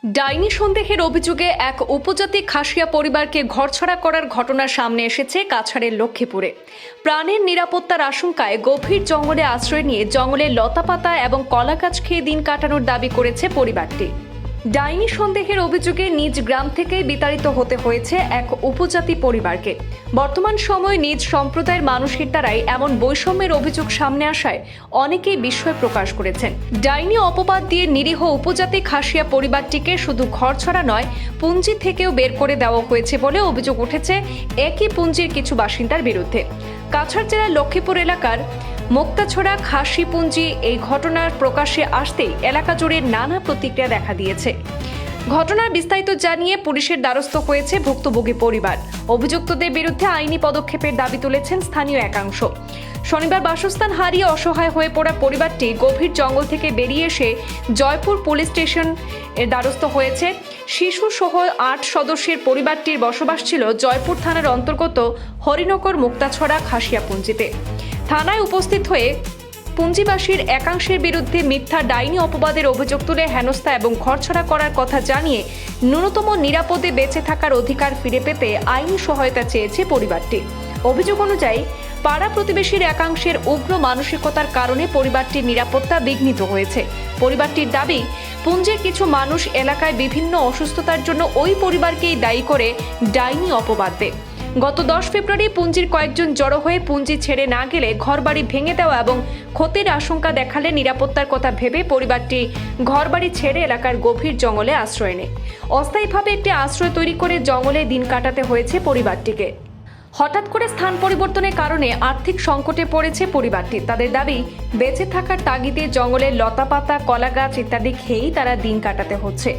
ডাইনি সন্দেহের অভিযোগে এক উপজাতি খাসিয়া পরিবারকে ঘরছাড়া করার ঘটনা সামনে এসেছে কাছাড়ের লক্ষ্মীপুরে। প্রাণের নিরাপত্তার আশঙ্কায় গভীর জঙ্গলে আশ্রয় নিয়ে জঙ্গলে লতাপাতা এবং কলা গাছ খেয়ে দিন কাটানোর দাবি করেছে পরিবারটি। ডাইনি সন্দেহের অভিযোগে নিজ গ্রাম থেকে বিতাড়িত হতে হয়েছে এক উপজাতি পরিবারকে। বর্তমান সময়ে নিজ সম্প্রদায়ের মানুষের দ্বারাই এমন বৈষম্যের অভিযোগ সামনে আসায় অনেকেই বিস্ময় প্রকাশ করেছেন। ডাইনি অপবাদ দিয়ে নিরীহ উপজাতি খাসিয়া পরিবারটিকে শুধু ঘরছাড়া নয়, পুঞ্জি থেকেও বের করে দেওয়া হয়েছে বলে অভিযোগ উঠেছে একই পুঞ্জির কিছু বাসিন্দার বিরুদ্ধে। কাছাড় জেলার লক্ষ্মীপুর এলাকার মুক্তাছড়া খাসিপুঞ্জি এই ঘটনার প্রকাশ্যে আসতেই এলাকা জুড়ে নানা প্রতিক্রিয়া দেখা দিয়েছে। ঘটনার বিস্তারিত জানিয়ে পুলিশের দ্বারস্থ হয়েছে ভুক্তভোগী পরিবার। অভিযুক্তদের বিরুদ্ধে আইনি পদক্ষেপের দাবি তুলেছেন স্থানীয় একাংশ। শনিবার বাসস্থান হারিয়ে অসহায় হয়ে পড়া পরিবারটি গভীর জঙ্গল থেকে বেরিয়ে এসে জয়পুর পুলিশ স্টেশন এর দ্বারস্থ হয়েছে। শিশু সহ ৮ সদস্যের পরিবারটির বসবাস ছিল জয়পুর থানার অন্তর্গত হরিনগর মুক্তাছড়া খাসিয়াপুঞ্জিতে। থানায় উপস্থিত হয়ে পুঞ্জিবাসীর একাংশের বিরুদ্ধে মিথ্যা ডাইনি অপবাদের অভিযোগ তুলে হেনস্থা এবং ঘরছাড়া করার কথা জানিয়ে ন্যূনতম নিরাপদে বেঁচে থাকার অধিকার ফিরে পেতে আইনি সহায়তা চেয়েছে পরিবারটি। অভিযোগ অনুযায়ী পাড়া প্রতিবেশীর একাংশের উগ্র মানসিকতার কারণে পরিবারটির নিরাপত্তা বিঘ্নিত হয়েছে। পরিবারটির দাবি, পুঞ্জির কিছু মানুষ এলাকায় বিভিন্ন অসুস্থতার জন্য ওই পরিবারকেই দায়ী করে ডাইনি অপবাদ দেয়। গত 10 ফেব্রুয়ারি পুঞ্জির কয়েকজন জড়ো হয়ে পুঞ্জি ছেড়ে না গেলে ঘরবাড়ি ভেঙে দেওয়া এবং ক্ষতির আশঙ্কা দেখালে নিরাপত্তার কথা ভেবে পরিবারটি ঘরবাড়ি ছেড়ে এলাকার গভীর জঙ্গলে আশ্রয় নেয়। অস্থায়ীভাবে একটি আশ্রয় তৈরি করে জঙ্গলে দিন কাটাতে হয়েছে পরিবারটিকে। হঠাৎ করে স্থান পরিবর্তনের কারণে আর্থিক সংকটে পড়েছে পরিবারটি। তাদের দাবি, বেঁচে থাকার তাগিদে জঙ্গলের লতাপাতা, কলা গাছ ইত্যাদি খেয়েই তারা দিন কাটাতে হচ্ছে।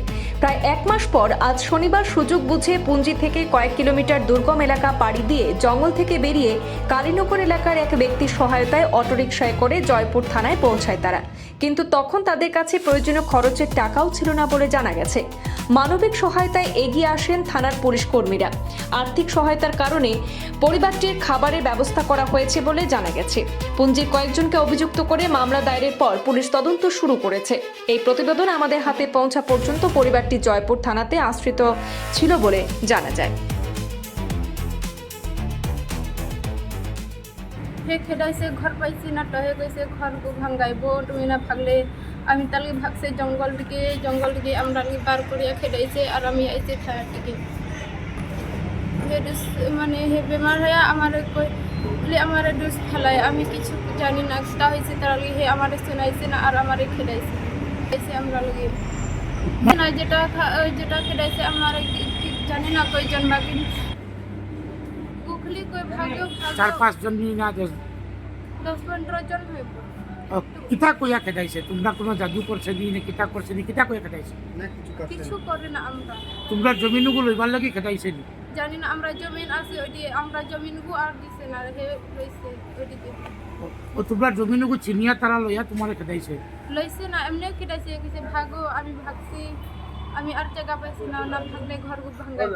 প্রায় 1 মাস পর আজ শনিবার সুযোগ বুঝে পুঞ্জি থেকে কয়েক কিলোমিটার দুর্গম এলাকা পাড়ি দিয়ে জঙ্গল থেকে বেরিয়ে কালীনগর এলাকার এক ব্যক্তির সহায়তায় অটোরিকশায় করে জয়পুর থানায় পৌঁছায় তারা। কিন্তু তখন তাদের কাছে প্রয়োজনীয় খরচের টাকাও ছিল না বলে জানা গেছে। মানবিক সহায়তায় এগিয়ে আসেন থানার পুলিশ কর্মীরা। আর্থিক সহায়তার কারণে পরিবারটির খাবারের ব্যবস্থা করা হয়েছে বলে জানা গেছে। পুঞ্জির কয়েকজনকে অভিযুক্ত করে মামলা দায়েরের পর পুলিশ তদন্ত শুরু করেছে। এই প্রতিবেদন আমাদের হাতে পৌঁছা পর্যন্ত পরিবারটি জয়পুর থানাতে আশ্রিত ছিল বলে জানা যায়। খেদাইছে, ঘর পাইছি না টহে গৈছে, ঘর ভাঙ্গাইব তুমি না ভাগলে আমি তালি ভাগছে জঙ্গল দিকে আমরা বার করিয়া খেদাইছে। আর আমি আইছি থানার দিকে মানে হে বেমার হয়ে আমার বলে আমার ডোজ ফেলায়, আমি কিছু জানি না তা হয়েছে। তার লগে হে আমার শোনাইছে না আর আমার খেদাইছে আমরা লগে না যেটা খেদাইছে আমার জানি না কয়জন বাকি উখলি কই ভাগেও 4-5 জন না 10-15 জন হইব। কিতা কইয়া খেদাইছে? তোমরা কোনো জাদু করছে নি না কিতা করছে নি? কিতা কইয়া খেদাইছে? কিছু করে না আমরা। তোমরা জমিনগুলো লইবার লাগি খেদাইছে নি? জানি না, আমরা জমিন আছে ওইদিকে, আমরা জমিনগু আর দিছে না হে লইছে ওইদিকে। ও তোমরা জমিনগু চিনিয়া তারা লইয়া তোমারে খেদাইছে? লইছে না, এমনি খেদাইছে কিছু ভাগো, আমি ভাগছি, আমি আর জায়গা পাইছি না, না ভাগলে ঘর ভাঙ্গাইব।